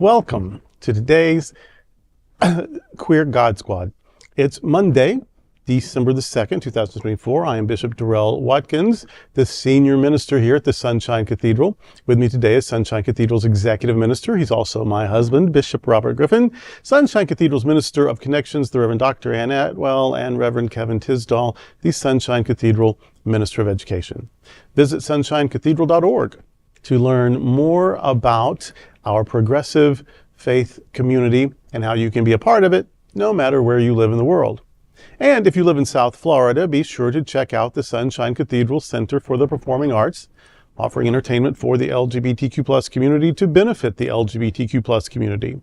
Welcome to today's Queer God Squad. It's Monday, December the 2nd, 2024. I am Bishop Darrell Watkins, the senior minister here at the Sunshine Cathedral. With me today is Sunshine Cathedral's executive minister. He's also my husband, Bishop Robert Griffin. Sunshine Cathedral's minister of connections, the Reverend Dr. Ann Atwell, and Reverend Kevin Tisdall, the Sunshine Cathedral minister of education. Visit sunshinecathedral.org to learn more about our progressive faith community and how you can be a part of it no matter where you live in the world. And if you live in South Florida, be sure to check out the Sunshine Cathedral Center for the Performing Arts, offering entertainment for the LGBTQ+ community to benefit the LGBTQ+ community.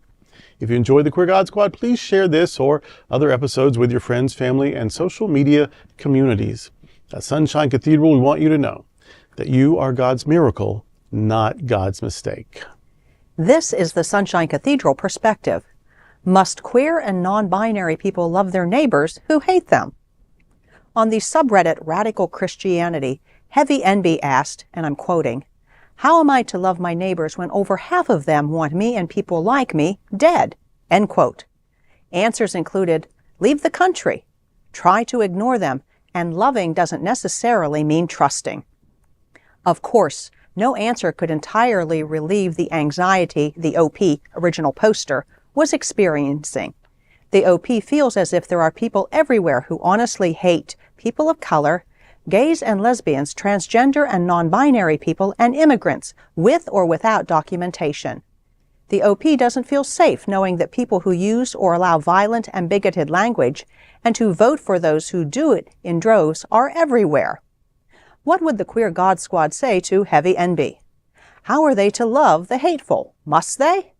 If you enjoyed the Queer God Squad, please share this or other episodes with your friends, family, and social media communities. At Sunshine Cathedral, we want you to know that you are God's miracle, not God's mistake. This is the Sunshine Cathedral perspective. Must queer and non-binary people love their neighbors who hate them? On the subreddit RadicalChristianity, HeavyEnby asked, and I'm quoting, "How am I to love my neighbors when over half of them want me and people like me dead?" End quote. Answers included, leave the country, try to ignore them, and loving doesn't necessarily mean trusting. Of course, no answer could entirely relieve the anxiety the OP, original poster, was experiencing. The OP feels as if there are people everywhere who honestly hate people of color, gays and lesbians, transgender and non-binary people, and immigrants, with or without documentation. The OP doesn't feel safe knowing that people who use or allow violent and bigoted language and who vote for those who do it in droves are everywhere. What would the Queer God Squad say to HeavyEnby? How are they to love the hateful? Must they?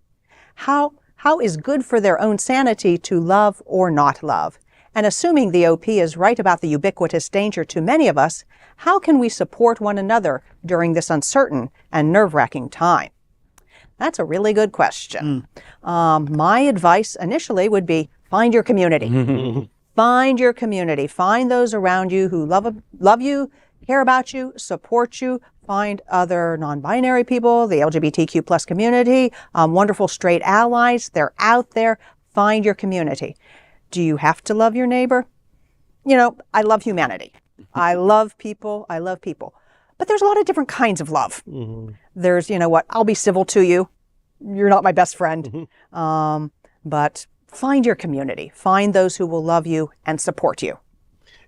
How is good for their own sanity to love or not love? And assuming the OP is right about the ubiquitous danger to many of us, how can we support one another during this uncertain and nerve-wracking time? That's a really good question. My advice initially would be find your community. Find your community. Find those around you who love you, care about you, support you. Find other non-binary people, the LGBTQ+ community, wonderful straight allies. They're out there. Find your community. Do you have to love your neighbor? You know, I love humanity. I love people. I love people. But there's a lot of different kinds of love. There's, you know what, I'll be civil to you. You're not my best friend. But find your community. Find those who will love you and support you.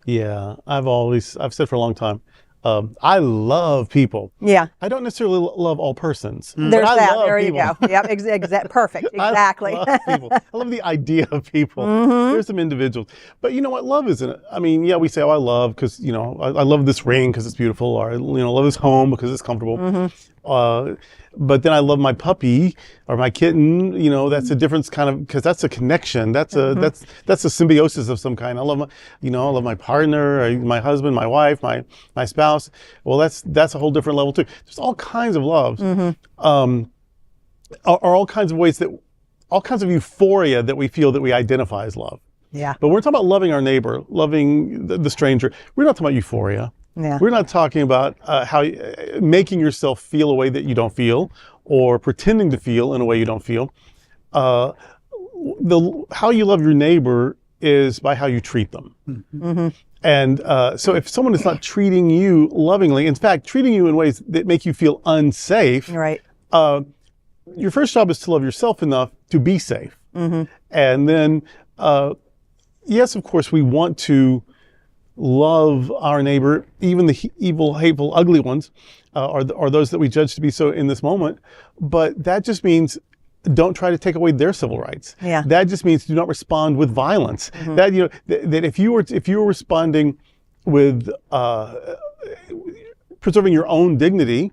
Yeah, I've said for a long time, I love people. Yeah. I don't necessarily love all persons. There's that. There you go. Yep, perfect. Exactly. I love people. I love the idea of people. There's some individuals. But you know what? Love isn't, I mean, yeah, we say, oh, I love because, you know, I love this ring because it's beautiful, or, you know, love this home because it's comfortable. But then I love my puppy or my kitten, you know, that's a different kind of, because that's a connection. That's a that's a symbiosis of some kind. I love my, you know, I love my partner, or my husband, my wife, my spouse. Well, that's a whole different level too. There's all kinds of loves, are all kinds of ways that, all kinds of euphoria that we feel that we identify as love. Yeah. But we're talking about loving our neighbor, loving the stranger. We're not talking about euphoria. Yeah. We're not talking about how making yourself feel a way that you don't feel, or pretending to feel in a way you don't feel. How you love your neighbor is by how you treat them. And so if someone is not treating you lovingly, in fact, treating you in ways that make you feel unsafe, right? Your first job is to love yourself enough to be safe. And then, yes, of course, we want to love our neighbor, even the evil, hateful, ugly ones, are those that we judge to be so in this moment. But that just means don't try to take away their civil rights. Yeah. That just means do not respond with violence. That, you know, that if you were responding with preserving your own dignity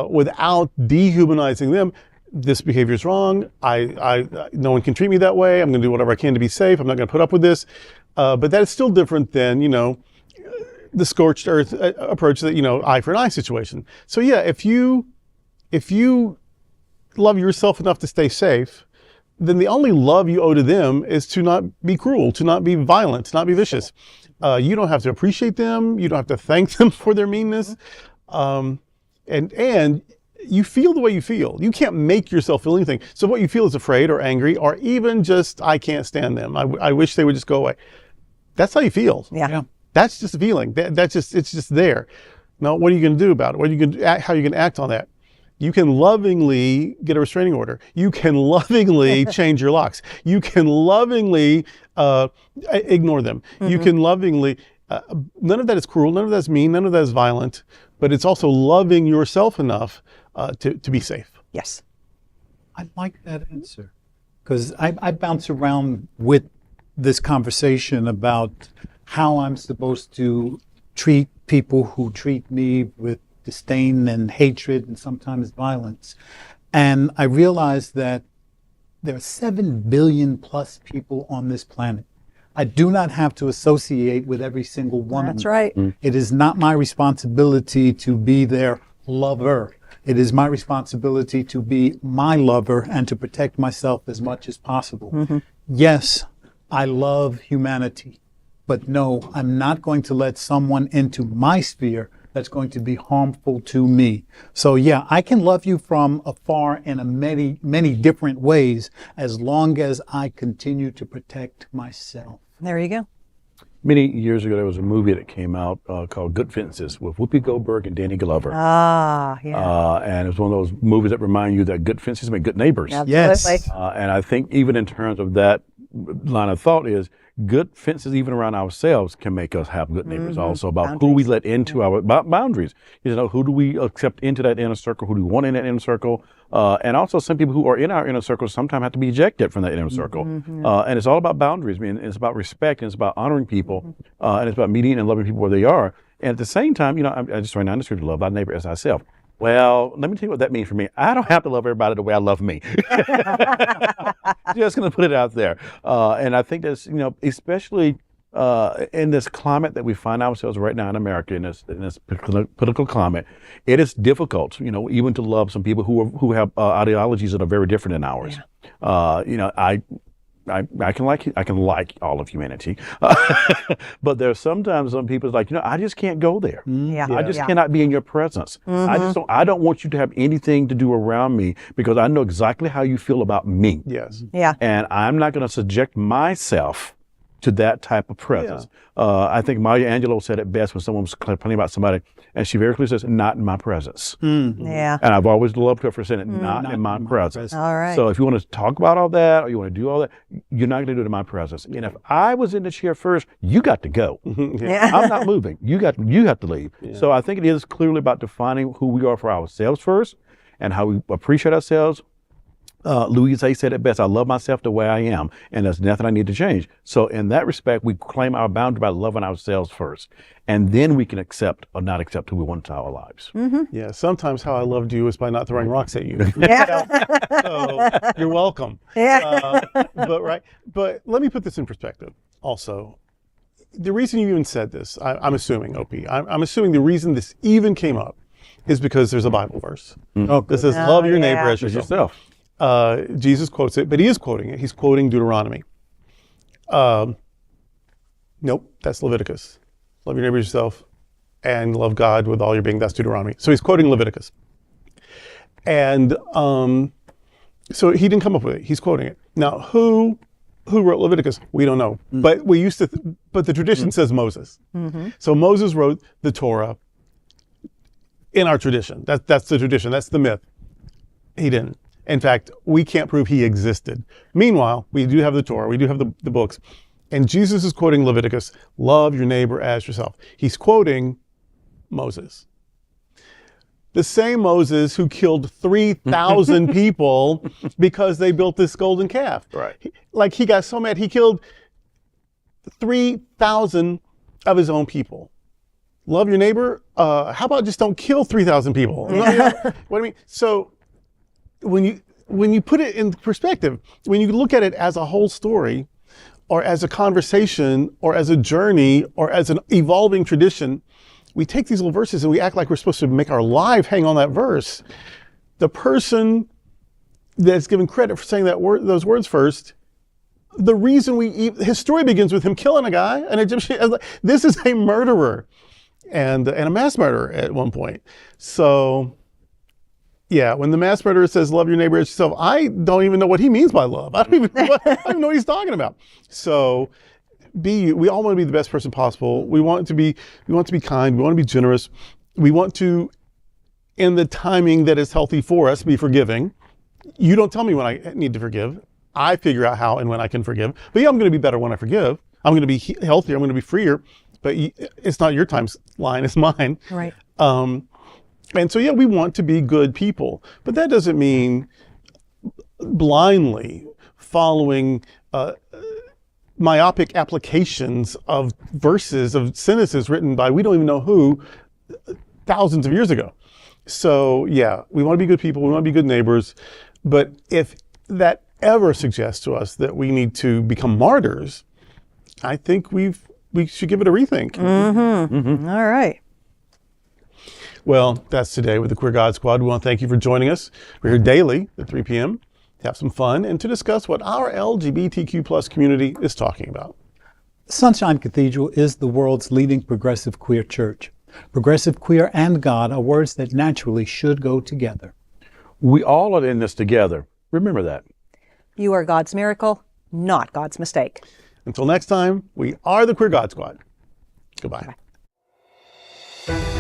without dehumanizing them, this behavior is wrong. No one can treat me that way. I'm going to do whatever I can to be safe. I'm not going to put up with this. But that is still different than, you know, the scorched earth approach, that, you know, eye for an eye situation. So yeah, if you love yourself enough to stay safe, then the only love you owe to them is to not be cruel, to not be violent, to not be vicious. You don't have to appreciate them. You don't have to thank them for their meanness. And you feel the way you feel. You can't make yourself feel anything. So what you feel is afraid or angry or even just, I can't stand them. I wish they would just go away. That's how you feel. Yeah. That's just a feeling. It's just there. Now, what are you going to do about it? How are you going to act on that? You can lovingly get a restraining order. You can lovingly change your locks. You can lovingly ignore them. You can lovingly, none of that is cruel, none of that is mean, none of that is violent, but it's also loving yourself enough to be safe. Yes. I like that answer, because I bounce around with this conversation about how I'm supposed to treat people who treat me with disdain and hatred and sometimes violence. And I realized that there are 7 billion plus people on this planet. I do not have to associate with every single one of them. That's right. It is not my responsibility to be their lover. It is my responsibility to be my lover and to protect myself as much as possible. Yes, I love humanity, but no, I'm not going to let someone into my sphere that's going to be harmful to me. So yeah, I can love you from afar in many, many different ways as long as I continue to protect myself. There you go. Many years ago, there was a movie that came out called Good Fences with Whoopi Goldberg and Danny Glover. Ah, yeah. And it's one of those movies that remind you that good fences make good neighbors. Absolutely. Yes. And I think even in terms of that line of thought is good fences even around ourselves can make us have good neighbors also about who we let into our boundaries. You know, who do we accept into that inner circle? Who do we want in that inner circle? And also some people who are in our inner circle sometimes have to be ejected from that inner circle. And it's all about boundaries. I mean, it's about respect and it's about honoring people and it's about meeting and loving people where they are. And at the same time, you know, I just right now in the scripture, love thy neighbor as thyself. Well, let me tell you what that means for me. I don't have to love everybody the way I love me. Just going to put it out there. And I think that's, you know, especially in this climate that we find ourselves right now in America, in this political climate, it is difficult, you know, even to love some people who have ideologies that are very different than ours. You know, I can like all of humanity, but there's sometimes some people like, you know, I just can't go there. I just cannot be in your presence. I don't want you to have anything to do around me because I know exactly how you feel about me. Yes. Yeah. And I'm not going to subject myself to that type of presence. I think Maya Angelou said it best when someone was complaining about somebody, and she very clearly says, not in my presence. Yeah. And I've always loved her for saying it, not in my presence. All right. So if you want to talk about all that, or you want to do all that, you're not going to do it in my presence. And if I was in the chair first, you got to go. I'm not moving. You have to leave. So I think it is clearly about defining who we are for ourselves first, and how we appreciate ourselves. Louise Hay said it best, I love myself the way I am, and there's nothing I need to change. So in that respect, we claim our boundary by loving ourselves first, and then we can accept or not accept who we want into our lives. Yeah, sometimes how I loved you is by not throwing rocks at you. So you're welcome. But let me put this in perspective also. The reason you even said this, I'm assuming, OP, I'm assuming the reason this even came up is because there's a Bible verse that says, love your neighbor as yourself. Jesus quotes it, but he is quoting it. He's quoting Deuteronomy. Nope, that's Leviticus. Love your neighbor as yourself and love God with all your being. That's Deuteronomy. So he's quoting Leviticus. And so he didn't come up with it. He's quoting it. Now, who wrote Leviticus? We don't know. But we used to, but the tradition says Moses. So Moses wrote the Torah in our tradition. That's the tradition. That's the myth. He didn't. In fact, we can't prove he existed. Meanwhile, we do have the Torah, we do have the books, and Jesus is quoting Leviticus, love your neighbor as yourself. He's quoting Moses. The same Moses who killed 3,000 people because they built this golden calf. Right. He got so mad, he killed 3,000 of his own people. Love your neighbor? How about just don't kill 3,000 people? What do I mean? So, when you put it in perspective, when you look at it as a whole story, or as a conversation, or as a journey, or as an evolving tradition, we take these little verses and we act like we're supposed to make our life hang on that verse. The person that's given credit for saying those words first, the reason his story begins with him killing a guy, an Egyptian. This is a murderer and a mass murderer at one point. So Yeah, when the mass murderer says love your neighbor as yourself, I don't even know what he means by love. I don't even know what he's talking about. So we all want to be the best person possible. We want to be kind, we want to be generous. We want to, in the timing that is healthy for us, be forgiving. You don't tell me when I need to forgive. I figure out how and when I can forgive. But yeah, I'm going to be better when I forgive. I'm going to be healthier, I'm going to be freer. But it's not your timeline, it's mine. Right. And so, yeah, we want to be good people, but that doesn't mean blindly following myopic applications of verses, of sentences written by we don't even know who thousands of years ago. So, yeah, we want to be good people, we want to be good neighbors, but if that ever suggests to us that we need to become martyrs, I think we should give it a rethink. Mm-hmm. Mm-hmm. All right. Well, that's today with the Queer God Squad. We want to thank you for joining us. We're here daily at 3 p.m. to have some fun and to discuss what our LGBTQ plus community is talking about. Sunshine Cathedral is the world's leading progressive queer church. Progressive, queer, and God are words that naturally should go together. We all are in this together. Remember that. You are God's miracle, not God's mistake. Until next time, we are the Queer God Squad. Goodbye. Bye.